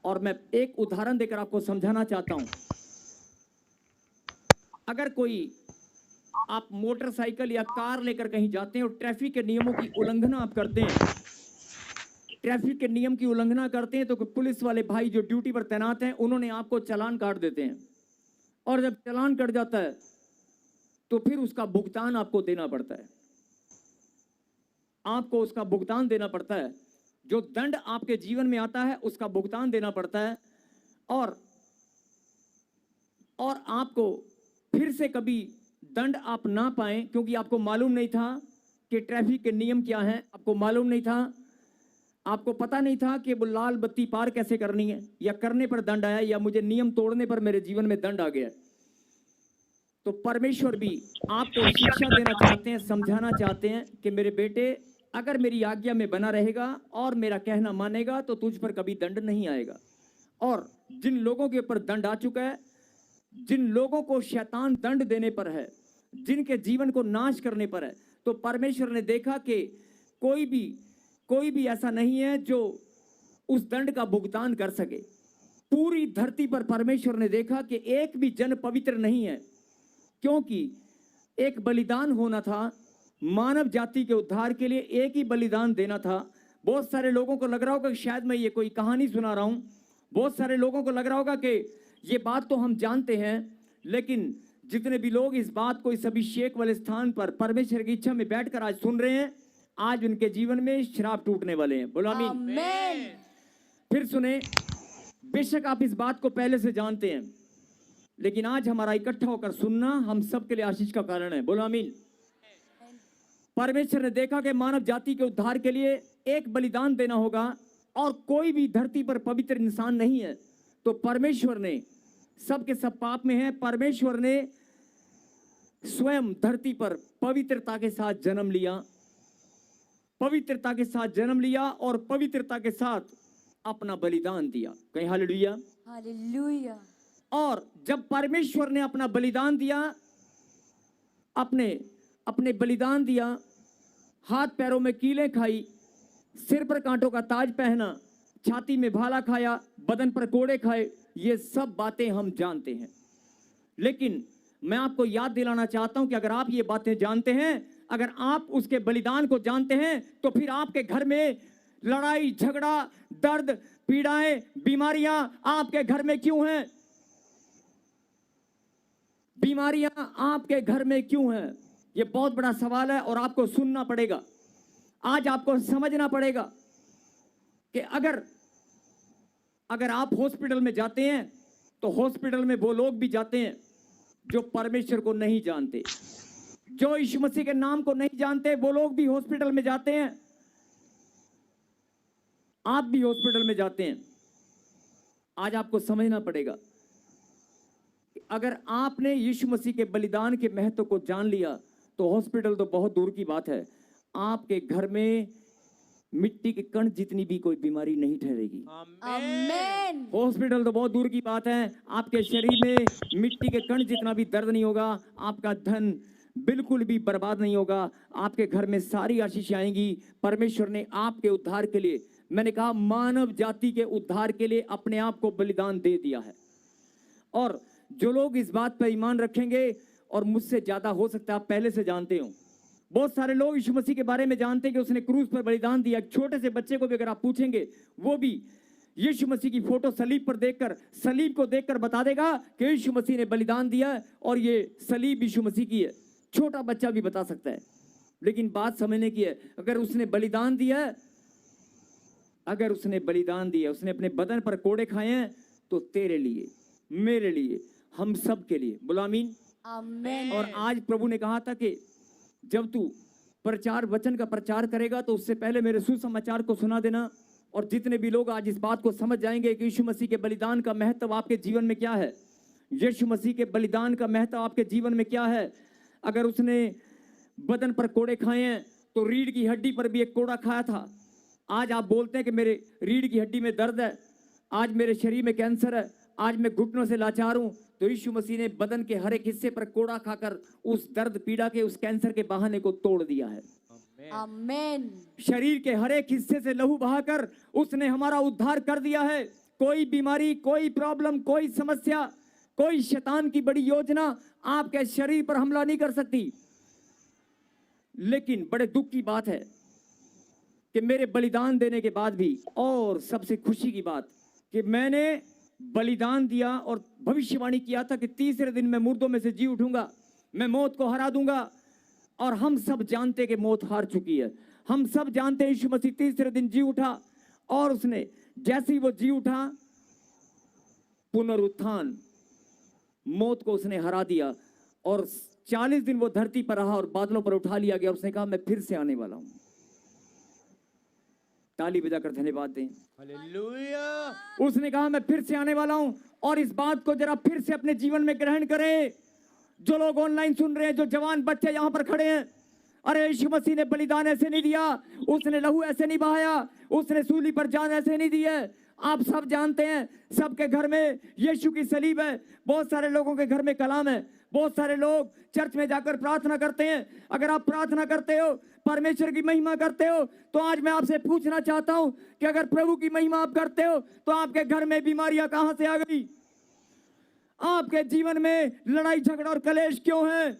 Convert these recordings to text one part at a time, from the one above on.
और मैं एक उदाहरण देकर आपको समझाना चाहता हूं। अगर कोई आप मोटरसाइकिल या कार लेकर कहीं जाते हैं और ट्रैफिक के नियमों की उल्लंघना आप करते हैं, ट्रैफिक के नियम की उल्लंघना करते हैं, तो पुलिस वाले भाई जो ड्यूटी पर तैनात हैं उन्होंने आपको चालान काट देते हैं, और जब चालान कट जाता है तो फिर उसका भुगतान आपको देना पड़ता है। आपको उसका भुगतान देना पड़ता है। जो दंड आपके जीवन में आता है उसका भुगतान देना पड़ता है, और आपको फिर से कभी दंड आप ना पाएं, क्योंकि आपको मालूम नहीं था कि ट्रैफिक के नियम क्या हैं, आपको मालूम नहीं था, आपको पता नहीं था कि वो लाल बत्ती पार कैसे करनी है, या करने पर दंड आया, या मुझे नियम तोड़ने पर मेरे जीवन में दंड आ गया। तो परमेश्वर भी आपको शिक्षा देना चाहते हैं, समझाना चाहते हैं कि मेरे बेटे, अगर मेरी आज्ञा में बना रहेगा और मेरा कहना मानेगा तो तुझ पर कभी दंड नहीं आएगा। और जिन लोगों के ऊपर दंड आ चुका है, जिन लोगों को शैतान दंड देने पर है, जिनके जीवन को नाश करने पर है, तो परमेश्वर ने देखा कि कोई भी ऐसा नहीं है जो उस दंड का भुगतान कर सके। पूरी धरती पर परमेश्वर ने देखा कि एक भी जन पवित्र नहीं है, क्योंकि एक बलिदान होना था मानव जाति के उद्धार के लिए, एक ही बलिदान देना था। बहुत सारे लोगों को लग रहा होगा कि शायद मैं ये कोई कहानी सुना रहा हूं, बहुत सारे लोगों को लग रहा होगा कि ये बात तो हम जानते हैं, लेकिन जितने भी लोग इस बात को इस अभिषेक वाले स्थान पर परमेश्वर की इच्छा में बैठकर आज सुन रहे हैं, आज उनके जीवन में श्राप टूटने वाले हैं। बोलो आमीन। फिर सुने, बेशक आप इस बात को पहले से जानते हैं, लेकिन आज हमारा इकट्ठा होकर सुनना हम सब के लिए आशीष का कारण है। बोलो आमीन। परमेश्वर ने देखा कि मानव जाति के उद्धार के लिए एक बलिदान देना होगा, और कोई भी धरती पर पवित्र इंसान नहीं है। तो परमेश्वर ने, सबके सब पाप में है, परमेश्वर ने स्वयं धरती पर पवित्रता के साथ जन्म लिया, पवित्रता के साथ जन्म लिया, और पवित्रता के साथ अपना बलिदान दिया। कहीं हालेलुया। हालेलुया। और जब परमेश्वर ने अपना बलिदान दिया, अपने बलिदान दिया, हाथ पैरों में कीलें खाई, सिर पर कांटों का ताज पहना, छाती में भाला खाया, बदन पर कोड़े खाए, ये सब बातें हम जानते हैं। लेकिन मैं आपको याद दिलाना चाहता हूं कि अगर आप ये बातें जानते हैं, अगर आप उसके बलिदान को जानते हैं, तो फिर आपके घर में लड़ाई झगड़ा, दर्द, पीड़ाएं, बीमारियां आपके घर में क्यों हैं? बीमारियां आपके घर में क्यों हैं? ये बहुत बड़ा सवाल है, और आपको सुनना पड़ेगा। आज आपको समझना पड़ेगा कि अगर आप हॉस्पिटल में जाते हैं, तो हॉस्पिटल में वो लोग भी जाते हैं जो परमेश्वर को नहीं जानते, जो यीशु मसीह के नाम को नहीं जानते, वो लोग भी हॉस्पिटल में जाते हैं। आप भी हॉस्पिटल में जाते हैं। आज आपको समझना पड़ेगा, अगर आपने यीशु मसीह के बलिदान के महत्व को जान लिया, तो हॉस्पिटल तो बहुत दूर की बात है, आपके घर में मिट्टी के कण जितनी भी कोई बीमारी नहीं ठहरेगी। आमीन। हॉस्पिटल तो बहुत दूर की बात है, आपके शरीर में मिट्टी के कण जितना भी दर्द नहीं होगा, आपका धन बिल्कुल भी बर्बाद नहीं होगा, आपके घर में सारी आशीषें आएंगी। परमेश्वर ने आपके उद्धार के लिए, मैंने कहा मानव जाति के उद्धार के लिए, अपने आप को बलिदान दे दिया है। और जो लोग इस बात पर ईमान रखेंगे, और मुझसे ज्यादा हो सकता है आप पहले से जानते हो, बहुत सारे लोग यीशु मसीह के बारे में जानते हैं कि उसने क्रूस पर बलिदान दिया। छोटे से बच्चे को भी अगर आप पूछेंगे, वो भी यीशु मसीह की फोटो सलीब पर देखकर, सलीब को देखकर बता देगा कि यीशु मसीह ने बलिदान दिया है, और ये सलीब यीशु मसीह की है। छोटा बच्चा भी बता सकता है। लेकिन बात समझने की है, अगर उसने बलिदान दिया है, अगर उसने बलिदान दिया, उसने अपने बदन पर कोड़े खाए हैं, तो तेरे लिए, मेरे लिए, हम सब के लिए। बोलो आमीन। आमीन। और आज प्रभु ने कहा था कि जब तू प्रचार, वचन का प्रचार करेगा, तो उससे पहले मेरे सुसमाचार को सुना देना। और जितने भी लोग आज इस बात को समझ जाएंगे कि यीशु मसीह के बलिदान का महत्व आपके जीवन में क्या है, यीशु मसीह के बलिदान का महत्व आपके जीवन में क्या है। अगर उसने बदन पर कोड़े खाए हैं, तो रीढ़ की हड्डी पर भी एक कोड़ा खाया था। आज आप बोलते हैं कि मेरे रीढ़ की हड्डी में दर्द है, आज मेरे शरीर में कैंसर है, आज मैं घुटनों से लाचार हूं, तो यीशु मसीह ने बदन के हर एक हिस्से पर कोड़ा खाकर उस दर्द पीड़ा के, उस कैंसर के बहाने को तोड़ दिया है। आमीन। शरीर के हर एक हिस्से से लहू बहाकर उसने हमारा उद्धार कर दिया है। कोई बीमारी, कोई प्रॉब्लम, कोई समस्या, कोई शैतान की बड़ी योजना आपके शरीर पर हमला नहीं कर सकती। लेकिन बड़े दुख की बात है कि मेरे बलिदान देने के बाद भी, और सबसे खुशी की बात कि मैंने बलिदान दिया और भविष्यवाणी किया था कि तीसरे दिन मैं मुर्दों में से जी उठूंगा, मैं मौत को हरा दूंगा। और हम सब जानते कि मौत हार चुकी है। हम सब जानते हैं यीशु मसीह तीसरे दिन जी उठा, और उसने जैसे ही वो जी उठा, पुनरुत्थान, मौत को उसने हरा दिया और 40 दिन वो धरती पर रहा और बादलों पर उठा लिया गया। उसने कहा मैं फिर से आने वाला हूं। ताली बजाकर धन्यवाद दें। हालेलुया। उसने कहा मैं फिर से आने वाला हूं। और इस बात को जरा फिर से अपने जीवन में ग्रहण करें। जो लोग ऑनलाइन सुन रहे हैं, जो जवान बच्चे यहां पर खड़े हैं, अरे यीशु मसीह ने बलिदान ऐसे नहीं दिया, उसने लहू ऐसे नहीं बहाया, उसने सूली पर जान ऐसे नहीं दी है। आप सब जानते हैं, सबके घर में यीशु की सलीब है, बहुत सारे लोगों के घर में कलाम है, बहुत सारे लोग चर्च में जाकर प्रार्थना करते हैं। अगर आप प्रार्थना करते हो, परमेश्वर की महिमा करते हो, तो आज मैं आपसे पूछना चाहता हूं कि अगर प्रभु की महिमा आप करते हो तो आपके घर में बीमारियां कहां से आ गई? आपके जीवन में लड़ाई झगड़ा और कलेश क्यों है?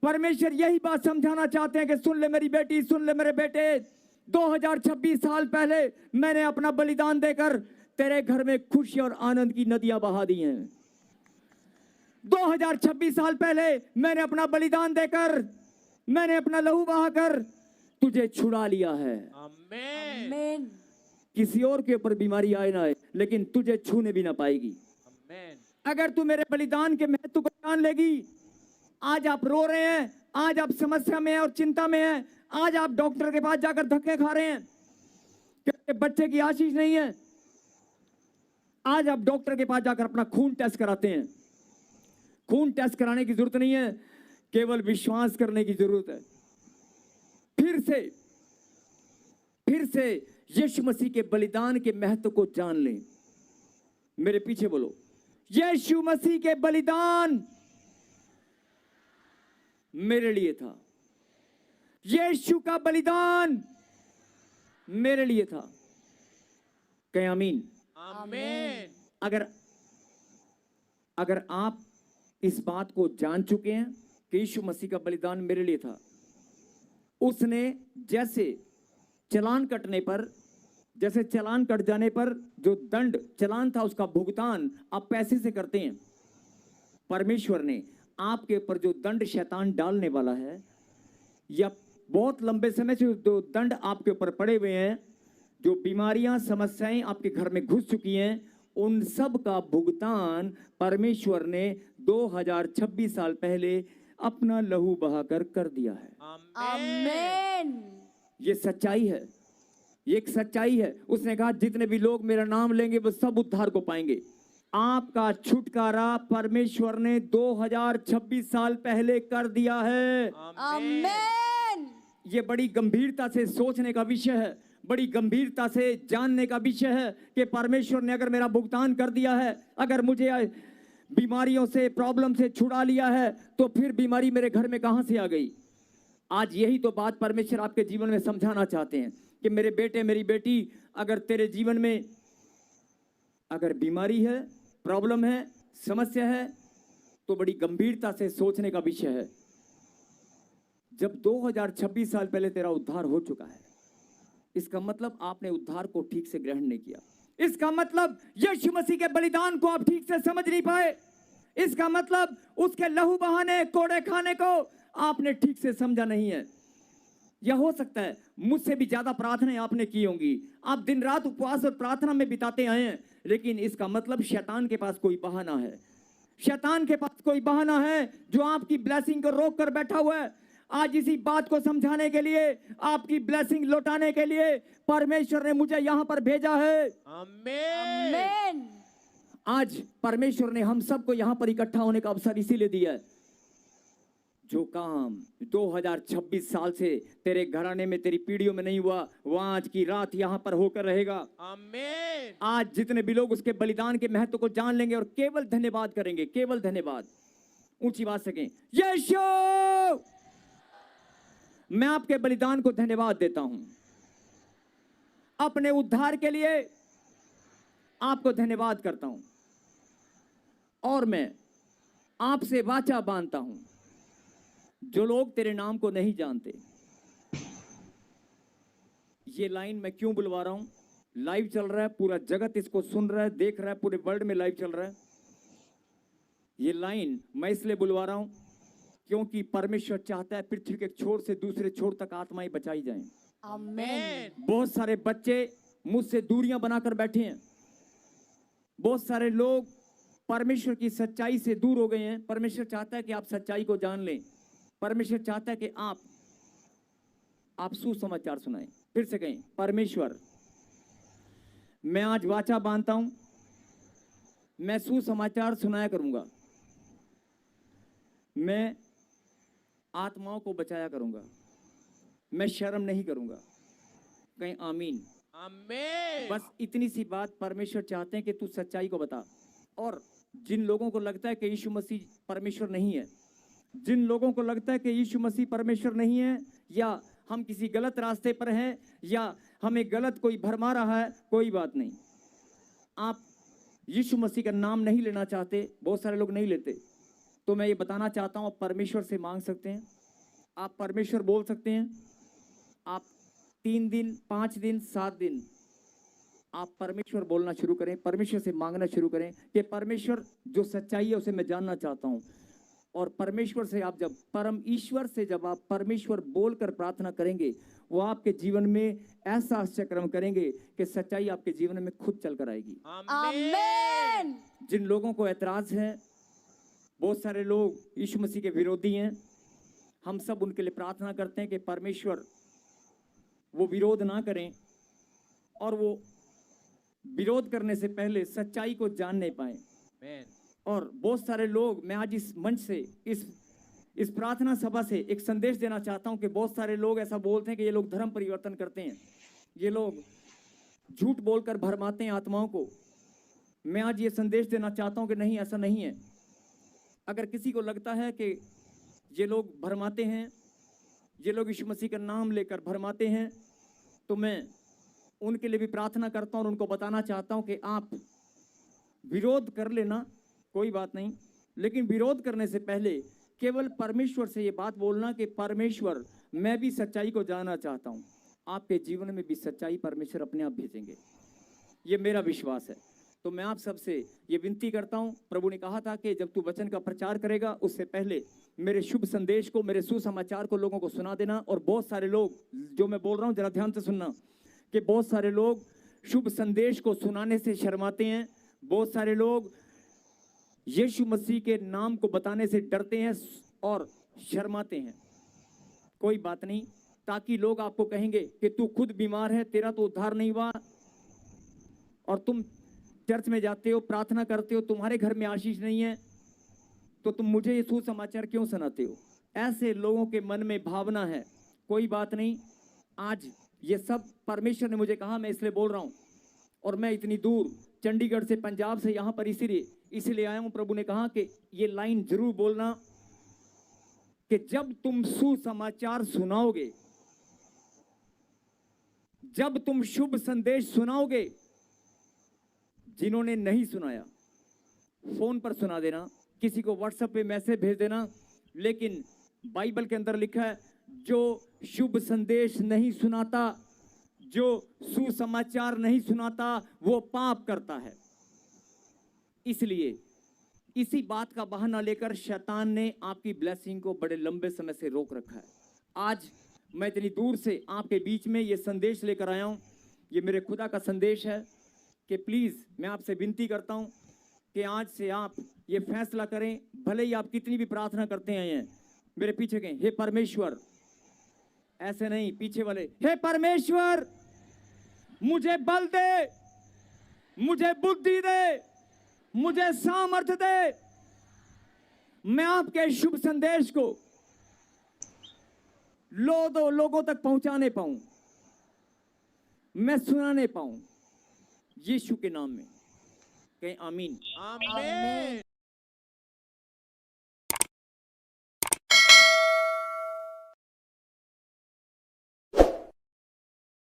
परमेश्वर यही बात समझाना चाहते हैं कि सुन ले मेरी बेटी, सुन ले मेरे बेटे, 2026 साल पहले मैंने अपना बलिदान देकर तेरे घर में खुशी और आनंद की नदियां बहा दी हैं। 2026 साल पहले मैंने अपना बलिदान देकर, मैंने अपना लहू बहाकर तुझे छुड़ा लिया है। आमेन। आमेन। किसी और के ऊपर बीमारी आए ना आए, लेकिन तुझे छूने भी ना पाएगी। आमेन। अगर तू मेरे बलिदान के महत्व को जान लेगी। आज आप रो रहे हैं, आज आप समस्या में हैं और चिंता में हैं, आज आप डॉक्टर के पास जाकर धक्के खा रहे हैं क्योंकि बच्चे की आशीष नहीं है। आज आप डॉक्टर के पास जाकर अपना खून टेस्ट कराते हैं। खून टेस्ट कराने की जरूरत नहीं है, केवल विश्वास करने की जरूरत है। फिर से यीशु मसीह के बलिदान के महत्व को जान लें। मेरे पीछे बोलो, यीशु मसीह के बलिदान मेरे लिए था। यीशु का बलिदान मेरे लिए था। कहें आमीन। आमेन। अगर आप इस बात को जान चुके हैं कि यीशु मसीह का बलिदान मेरे लिए था, उसने जैसे चालान कट जाने पर जो दंड चालान था उसका भुगतान आप पैसे से करते हैं, परमेश्वर ने आपके ऊपर जो दंड शैतान डालने वाला है, या बहुत लंबे समय से जो दंड आपके ऊपर पड़े हुए हैं, जो बीमारियां समस्याएं आपके घर में घुस चुकी हैं, उन सब का भुगतान परमेश्वर ने 2026 साल पहले अपना लहू बहाकर कर दिया है। आमेन। ये सच्चाई है, ये एक सच्चाई है। उसने कहा जितने भी लोग मेरा नाम लेंगे वो सब उद्धार को पाएंगे। आपका छुटकारा परमेश्वर ने 2026 साल पहले कर दिया है। आमेन। ये बड़ी गंभीरता से सोचने का विषय है, बड़ी गंभीरता से जानने का विषय है कि परमेश्वर ने अगर मेरा भुगतान कर दिया है, अगर मुझे बीमारियों से, प्रॉब्लम से छुड़ा लिया है, तो फिर बीमारी मेरे घर में कहां से आ गई? आज यही तो बात परमेश्वर आपके जीवन में समझाना चाहते हैं कि मेरे बेटे, मेरी बेटी, अगर तेरे जीवन में अगर बीमारी है, प्रॉब्लम है, समस्या है, तो बड़ी गंभीरता से सोचने का विषय है। जब 2026 साल पहले तेरा उद्धार हो चुका है, इसका मतलब आपने उद्धार को ठीक से ग्रहण नहीं किया। इसका मतलब यीशु मसीह के बलिदान को आप ठीक से समझ नहीं पाए। इसका मतलब उसके लहू बहाने, कोड़े खाने को आपने ठीक से समझा नहीं है। यह हो सकता है मुझसे भी ज्यादा प्रार्थनाएं आपने की होंगी, आप दिन रात उपवास और प्रार्थना में बिताते आए हैं, लेकिन इसका मतलब शैतान के पास कोई बहाना है। शैतान के पास कोई बहाना है जो आपकी ब्लेसिंग को रोक कर बैठा हुआ है। आज इसी बात को समझाने के लिए, आपकी ब्लेसिंग लौटाने के लिए परमेश्वर ने मुझे यहां पर भेजा है। आमेन। आमेन। आज परमेश्वर ने हम सबको यहां पर इकट्ठा होने का अवसर इसीलिए दिया है। जो काम 2026 साल से तेरे घराने में, तेरी पीढ़ियों में नहीं हुआ, वह आज की रात यहां पर होकर रहेगा। आमेन। आज जितने भी लोग उसके बलिदान के महत्व को जान लेंगे और केवल धन्यवाद करेंगे, केवल धन्यवाद, ऊंची बात सकें, यीशु मैं आपके बलिदान को धन्यवाद देता हूं। अपने उद्धार के लिए आपको धन्यवाद करता हूं और मैं आपसे वाचा बांधता हूं। जो लोग तेरे नाम को नहीं जानते, ये लाइन मैं क्यों बुलवा रहा हूं? लाइव चल रहा है, पूरा जगत इसको सुन रहा है, देख रहा है, पूरे वर्ल्ड में लाइव चल रहा है। ये लाइन मैं इसलिए बुलवा रहा हूं क्योंकि परमेश्वर चाहता है पृथ्वी के एक छोर से दूसरे छोर तक आत्माएं बचाई जाएं। आमेन। बहुत सारे बच्चे मुझसे दूरियां बनाकर बैठे हैं। बहुत सारे लोग परमेश्वर की सच्चाई से दूर हो गए हैं। परमेश्वर चाहता है कि आप सच्चाई को जान लें। परमेश्वर चाहता है कि आप सुसमाचार सुनाएं। फिर से कहें, परमेश्वर, मैं आज वाचा बांधता हूं, मैं सुसमाचार सुनाया करूंगा, मैं आत्माओं को बचाया करूंगा, मैं शर्म नहीं करूंगा। कहीं आमीन। आमेन। बस इतनी सी बात परमेश्वर चाहते हैं कि तू सच्चाई को बता। और जिन लोगों को लगता है कि यीशु मसीह परमेश्वर नहीं है, जिन लोगों को लगता है कि यीशु मसीह परमेश्वर नहीं है, या हम किसी गलत रास्ते पर हैं, या हमें गलत कोई भरमा रहा है, कोई बात नहीं। आप यीशु मसीह का नाम नहीं लेना चाहते, बहुत सारे लोग नहीं लेते, तो मैं ये बताना चाहता हूं, आप परमेश्वर से मांग सकते हैं। आप परमेश्वर बोल सकते हैं। आप 3 दिन, 5 दिन, 7 दिन आप परमेश्वर बोलना शुरू करें, परमेश्वर से मांगना शुरू करें कि परमेश्वर, जो सच्चाई है उसे मैं जानना चाहता हूं। और परमेश्वर से आप जब ईश्वर से जब आप परमेश्वर बोलकर प्रार्थना करेंगे, वो आपके जीवन में ऐसा आश्चर्य करेंगे कि सच्चाई आपके जीवन में खुद चल कर आएगी। आमेन। जिन लोगों को ऐतराज है, बहुत सारे लोग यीशु मसीह के विरोधी हैं, हम सब उनके लिए प्रार्थना करते हैं कि परमेश्वर वो विरोध ना करें और वो विरोध करने से पहले सच्चाई को जान नहीं पाए। आमेन। और बहुत सारे लोग, मैं आज इस मंच से, इस प्रार्थना सभा से एक संदेश देना चाहता हूं कि बहुत सारे लोग ऐसा बोलते हैं कि ये लोग धर्म परिवर्तन करते हैं, ये लोग झूठ बोलकर भरमाते हैं आत्माओं को। मैं आज ये संदेश देना चाहता हूं कि नहीं, ऐसा नहीं है। अगर किसी को लगता है कि ये लोग भरमाते हैं, ये लोग यीशु मसीह का नाम लेकर भरमाते हैं, तो मैं उनके लिए भी प्रार्थना करता हूं और उनको बताना चाहता हूं कि आप विरोध कर लेना, कोई बात नहीं, लेकिन विरोध करने से पहले केवल परमेश्वर से ये बात बोलना कि परमेश्वर, मैं भी सच्चाई को जानना चाहता हूं। आपके जीवन में भी सच्चाई परमेश्वर अपने आप भेजेंगे, ये मेरा विश्वास है। तो मैं आप सबसे ये विनती करता हूं, प्रभु ने कहा था कि जब तू वचन का प्रचार करेगा, उससे पहले मेरे शुभ संदेश को, मेरे सुसमाचार को लोगों को सुना देना। और बहुत सारे लोग, जो मैं बोल रहा हूं जरा ध्यान से सुनना, कि बहुत सारे लोग शुभ संदेश को सुनाने से शर्माते हैं, बहुत सारे लोग यीशु मसीह के नाम को बताने से डरते हैं और शर्माते हैं। कोई बात नहीं, ताकि लोग आपको कहेंगे कि तू खुद बीमार है, तेरा तो उद्धार नहीं हुआ, और तुम चर्च में जाते हो, प्रार्थना करते हो, तुम्हारे घर में आशीष नहीं है, तो तुम मुझे ये सुसमाचार क्यों सुनाते हो? ऐसे लोगों के मन में भावना है। कोई बात नहीं, आज ये सब परमेश्वर ने मुझे कहा, मैं इसलिए बोल रहा हूं। और मैं इतनी दूर चंडीगढ़ से, पंजाब से यहाँ पर इसीलिए आया हूं। प्रभु ने कहा कि ये लाइन जरूर बोलना कि जब तुम सुसमाचार सुनाओगे, जब तुम शुभ संदेश सुनाओगे, जिन्होंने नहीं सुनाया फोन पर सुना देना, किसी को व्हाट्सएप पे मैसेज भेज देना। लेकिन बाइबल के अंदर लिखा है, जो शुभ संदेश नहीं सुनाता, जो सुसमाचार नहीं सुनाता, वो पाप करता है। इसलिए इसी बात का बहाना लेकर शैतान ने आपकी ब्लेसिंग को बड़े लंबे समय से रोक रखा है। आज मैं इतनी दूर से आपके बीच में ये संदेश लेकर आया हूं। ये मेरे खुदा का संदेश है कि प्लीज मैं आपसे विनती करता हूं कि आज से आप ये फैसला करें, भले ही आप कितनी भी प्रार्थना करते आए हैं। मेरे पीछे कहें, हे परमेश्वर, ऐसे नहीं, पीछे वाले, हे परमेश्वर, मुझे बल दे, मुझे बुद्धि दे, मुझे सामर्थ्य दे, मैं आपके शुभ संदेश को लोगों तक पहुंचाने पाऊं, मैं सुनाने पाऊं, यीशु के नाम में कहें आमीन। आमेन।